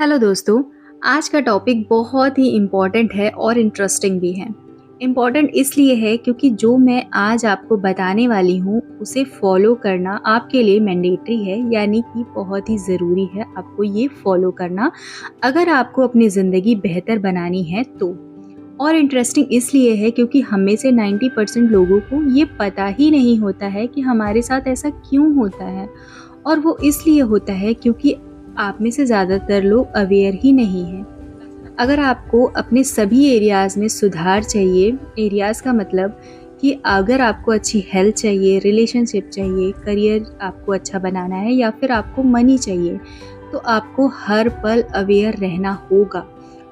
Hello दोस्तों। आज का टॉपिक बहुत ही इम्पॉर्टेंट है और इंटरेस्टिंग भी है। इम्पॉर्टेंट इसलिए है क्योंकि जो मैं आज आपको बताने वाली हूँ उसे फॉलो करना आपके लिए मैंडेटरी है, यानी कि बहुत ही ज़रूरी है आपको ये फॉलो करना अगर आपको अपनी ज़िंदगी बेहतर बनानी है तो। और इंटरेस्टिंग इसलिए है क्योंकि हम में से 90% लोगों को ये पता ही नहीं होता है कि हमारे साथ ऐसा क्यों होता है। और वो इसलिए होता है क्योंकि आप में से ज़्यादातर लोग अवेयर ही नहीं हैं। अगर आपको अपने सभी एरियाज़ में सुधार चाहिए, एरियाज़ का मतलब कि अगर आपको अच्छी हेल्थ चाहिए, रिलेशनशिप चाहिए, करियर आपको अच्छा बनाना है या फिर आपको मनी चाहिए, तो आपको हर पल अवेयर रहना होगा।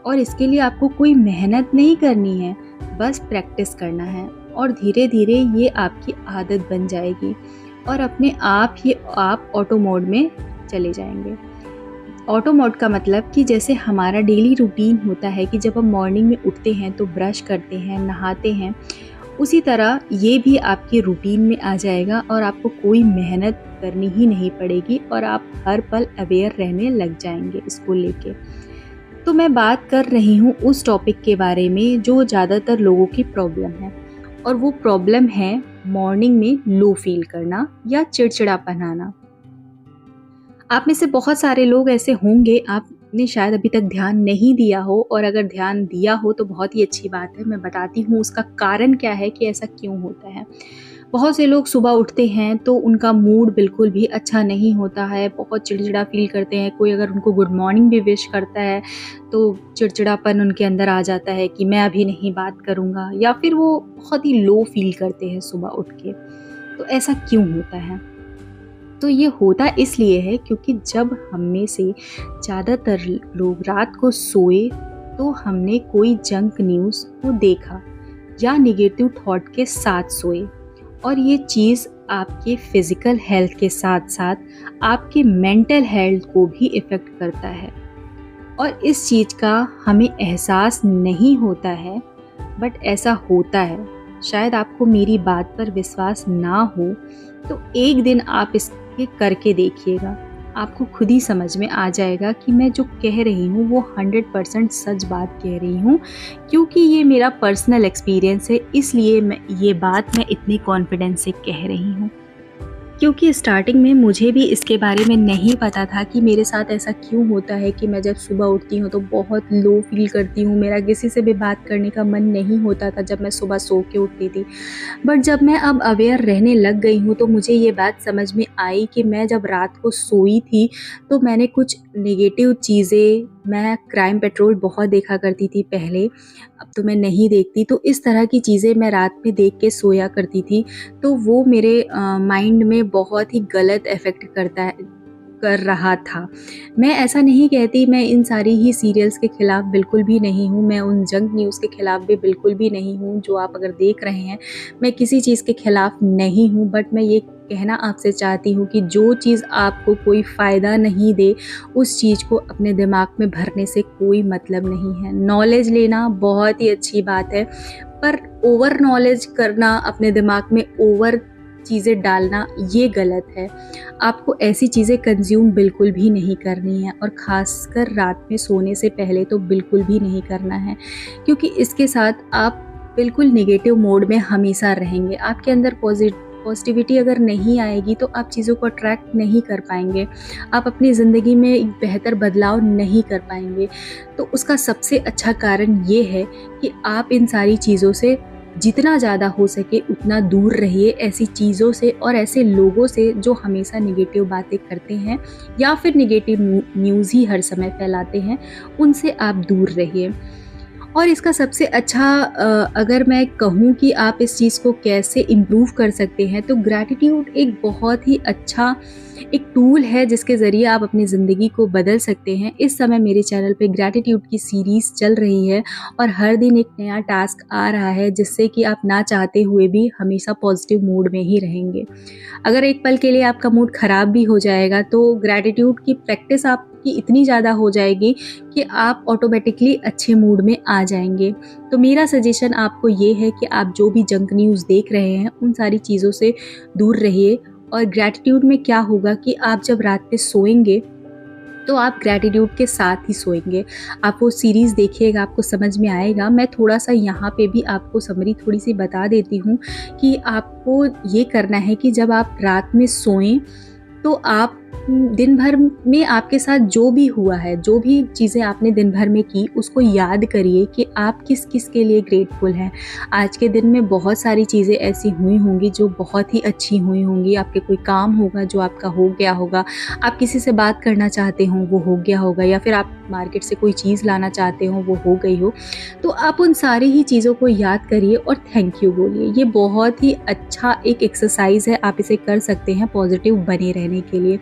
और इसके लिए आपको कोई मेहनत नहीं करनी है, बस प्रैक्टिस करना है और धीरे धीरे ये आपकी आदत बन जाएगी और अपने आप ही आप ऑटो मोड में चले जाएंगे। ऑटो मोड का मतलब कि जैसे हमारा डेली रूटीन होता है कि जब हम मॉर्निंग में उठते हैं तो ब्रश करते हैं, नहाते हैं, उसी तरह ये भी आपके रूटीन में आ जाएगा और आपको कोई मेहनत करनी ही नहीं पड़ेगी और आप हर पल अवेयर रहने लग जाएंगे इसको लेके। तो मैं बात कर रही हूँ उस टॉपिक के बारे में जो ज़्यादातर लोगों की प्रॉब्लम है, और वो प्रॉब्लम है मॉर्निंग में लो फील करना या चिड़चिड़ापन आना। आप में से बहुत सारे लोग ऐसे होंगे, आपने शायद अभी तक ध्यान नहीं दिया हो, और अगर ध्यान दिया हो तो बहुत ही अच्छी बात है। मैं बताती हूँ उसका कारण क्या है कि ऐसा क्यों होता है। बहुत से लोग सुबह उठते हैं तो उनका मूड बिल्कुल भी अच्छा नहीं होता है, बहुत चिड़चिड़ा फील करते हैं। कोई अगर उनको गुड मॉर्निंग भी विश करता है तो चिड़चिड़ापन उनके अंदर आ जाता है कि मैं अभी नहीं बात करूँगा, या फिर वो बहुत ही लो फील करते हैं सुबह उठ के। तो ऐसा क्यों होता है? तो ये होता इसलिए है क्योंकि जब हम में से ज़्यादातर लोग रात को सोए तो हमने कोई जंक न्यूज़ को देखा या निगेटिव थॉट के साथ सोए, और ये चीज़ आपके फिज़िकल हेल्थ के साथ साथ आपके मेंटल हेल्थ को भी इफ़ेक्ट करता है। और इस चीज़ का हमें एहसास नहीं होता है, बट ऐसा होता है। शायद आपको मेरी बात पर विश्वास ना हो तो एक दिन आप इसके करके देखिएगा, आपको खुद ही समझ में आ जाएगा कि मैं जो कह रही हूँ वो 100% सच बात कह रही हूँ, क्योंकि ये मेरा पर्सनल एक्सपीरियंस है, इसलिए ये बात मैं इतनी कॉन्फिडेंस से कह रही हूँ। क्योंकि स्टार्टिंग में मुझे भी इसके बारे में नहीं पता था कि मेरे साथ ऐसा क्यों होता है कि मैं जब सुबह उठती हूँ तो बहुत लो फील करती हूँ, मेरा किसी से भी बात करने का मन नहीं होता था जब मैं सुबह सो के उठती थी। बट जब मैं अब अवेयर रहने लग गई हूँ तो मुझे ये बात समझ में आई कि मैं जब रात को सोई थी तो मैंने कुछ नेगेटिव चीज़ें, मैं क्राइम पेट्रोल बहुत देखा करती थी पहले, अब तो मैं नहीं देखती। तो इस तरह की चीज़ें मैं रात में देख के सोया करती थी, तो वो मेरे माइंड में बहुत ही गलत इफ़ेक्ट कर रहा था। मैं ऐसा नहीं कहती, मैं इन सारी ही सीरियल्स के खिलाफ़ बिल्कुल भी नहीं हूँ, मैं उन जंक न्यूज़ के खिलाफ़ भी बिल्कुल भी नहीं हूँ जो आप अगर देख रहे हैं। मैं किसी चीज़ के खिलाफ़ नहीं हूँ, बट मैं ये कहना आपसे चाहती हूँ कि जो चीज़ आपको कोई फ़ायदा नहीं दे, उस चीज़ को अपने दिमाग में भरने से कोई मतलब नहीं है। नॉलेज लेना बहुत ही अच्छी बात है, पर ओवर नॉलेज करना, अपने दिमाग में ओवर चीज़ें डालना, ये गलत है। आपको ऐसी चीज़ें कंज़्यूम बिल्कुल भी नहीं करनी है, और ख़ासकर रात में सोने से पहले तो बिल्कुल भी नहीं करना है, क्योंकि इसके साथ आप बिल्कुल नेगेटिव मोड में हमेशा रहेंगे। आपके अंदर पॉजिटिविटी अगर नहीं आएगी तो आप चीज़ों को अट्रैक्ट नहीं कर पाएंगे, आप अपनी ज़िंदगी में एक बेहतर बदलाव नहीं कर पाएंगे। तो उसका सबसे अच्छा कारण ये है कि आप इन सारी चीज़ों से जितना ज़्यादा हो सके उतना दूर रहिए, ऐसी चीज़ों से और ऐसे लोगों से जो हमेशा नेगेटिव बातें करते हैं या फिर नेगेटिव न्यूज़ ही हर समय फैलाते हैं, उनसे आप दूर रहिए। और इसका सबसे अच्छा अगर मैं कहूँ कि आप इस चीज़ को कैसे इम्प्रूव कर सकते हैं, तो ग्रैटिट्यूड एक बहुत ही अच्छा एक टूल है जिसके ज़रिए आप अपनी ज़िंदगी को बदल सकते हैं। इस समय मेरे चैनल पे ग्रैटिट्यूड की सीरीज़ चल रही है और हर दिन एक नया टास्क आ रहा है, जिससे कि आप ना चाहते हुए भी हमेशा पॉजिटिव मूड में ही रहेंगे। अगर एक पल के लिए आपका मूड ख़राब भी हो जाएगा तो ग्रैटिट्यूड की प्रैक्टिस आपकी इतनी ज़्यादा हो जाएगी कि आप ऑटोमेटिकली अच्छे मूड में आ जाएंगे। तो मेरा सजेशन आपको ये है कि आप जो भी जंक न्यूज़ देख रहे हैं उन सारी चीज़ों से दूर रहिए। और ग्रैटिट्यूड में क्या होगा कि आप जब रात में सोएंगे तो आप ग्रैटिट्यूड के साथ ही सोएंगे। आप वो सीरीज़ देखिएगा, आपको समझ में आएगा। मैं थोड़ा-सा यहाँ पे भी आपको समरी थोड़ी-सी बता देती हूँ कि आपको ये करना है कि जब आप रात में सोएं, तो आप दिन भर में आपके साथ जो भी हुआ है, जो भी चीज़ें आपने दिन भर में की, उसको याद करिए कि आप किस-किस के लिए ग्रेटफुल हैं। आज के दिन में बहुत सारी चीज़ें ऐसी हुई होंगी जो बहुत ही अच्छी हुई होंगी, आपके कोई काम होगा जो आपका हो गया होगा, आप किसी से बात करना चाहते हो वो हो गया होगा, या फिर आप मार्केट से कोई चीज़ लाना चाहते हो वो हो गई हो। तो आप उन सारी ही चीज़ों को याद करिए और थैंक यू बोलिए। ये बहुत ही अच्छा एक एक्सरसाइज़ है, आप इसे कर सकते हैं पॉजिटिव बने रहने के लिए।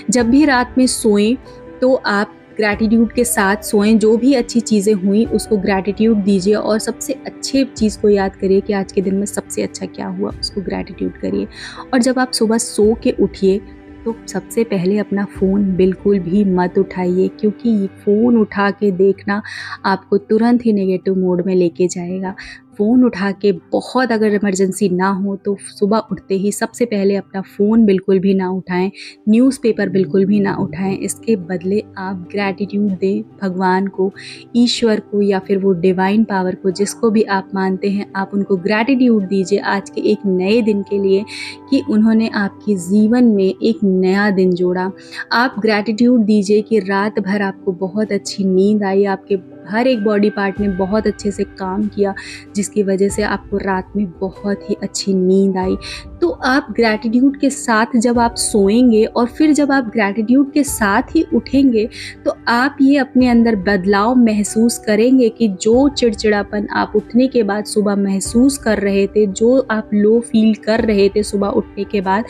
जब भी रात में सोएं तो आप ग्रैटिट्यूड के साथ सोएं, जो भी अच्छी चीज़ें हुई उसको ग्रैटिट्यूड दीजिए और सबसे अच्छे चीज़ को याद करिए कि आज के दिन में सबसे अच्छा क्या हुआ, उसको ग्रैटिट्यूड करिए। और जब आप सुबह सो के उठिए तो सबसे पहले अपना फ़ोन बिल्कुल भी मत उठाइए, क्योंकि ये फ़ोन उठा के देखना आपको तुरंत ही नेगेटिव मोड में लेके जाएगा। फ़ोन उठा के बहुत अगर इमरजेंसी ना हो तो सुबह उठते ही सबसे पहले अपना फ़ोन बिल्कुल भी ना उठाएं, न्यूज़पेपर बिल्कुल भी ना उठाएं। इसके बदले आप ग्रैटिट्यूड दें भगवान को, ईश्वर को, या फिर वो डिवाइन पावर को, जिसको भी आप मानते हैं, आप उनको ग्रैटिट्यूड दीजिए आज के एक नए दिन के लिए कि उन्होंने आपके जीवन में एक नया दिन जोड़ा। आप ग्रैटिट्यूड दीजिए कि रात भर आपको बहुत अच्छी नींद आई, आपके हर एक बॉडी पार्ट ने बहुत अच्छे से काम किया, जिसकी वजह से आपको रात में बहुत ही अच्छी नींद आई। तो आप ग्रैटिट्यूड के साथ जब आप सोएंगे और फिर जब आप ग्रैटिट्यूड के साथ ही उठेंगे तो आप ये अपने अंदर बदलाव महसूस करेंगे कि जो चिड़चिड़ापन आप उठने के बाद सुबह महसूस कर रहे थे, जो आप लो फील कर रहे थे सुबह उठने के बाद,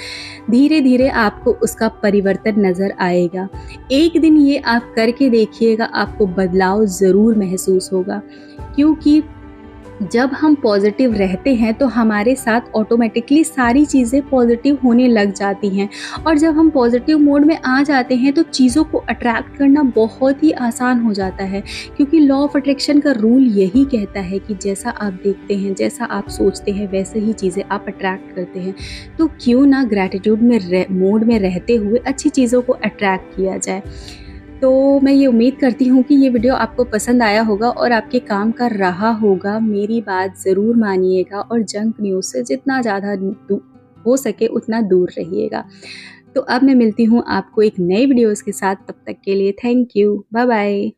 धीरे धीरे आपको उसका परिवर्तन नज़र आएगा। एक दिन ये आप करके देखिएगा, आपको बदलाव ज़रूर महसूस होगा, क्योंकि जब हम पॉजिटिव रहते हैं तो हमारे साथ ऑटोमेटिकली सारी चीज़ें पॉजिटिव होने लग जाती हैं। और जब हम पॉजिटिव मोड में आ जाते हैं तो चीज़ों को अट्रैक्ट करना बहुत ही आसान हो जाता है, क्योंकि लॉ ऑफ अट्रैक्शन का रूल यही कहता है कि जैसा आप देखते हैं, जैसा आप सोचते हैं, वैसे ही चीज़ें आप अट्रैक्ट करते हैं। तो क्यों ना ग्रैटिट्यूड में मोड में रहते हुए अच्छी चीज़ों को अट्रैक्ट किया जाए। तो मैं ये उम्मीद करती हूँ कि ये वीडियो आपको पसंद आया होगा और आपके काम का रहा होगा। मेरी बात ज़रूर मानिएगा और जंक न्यूज़ से जितना ज़्यादा हो सके उतना दूर रहिएगा। तो अब मैं मिलती हूँ आपको एक नए वीडियोज़ के साथ, तब तक के लिए थैंक यू, बाय बाय।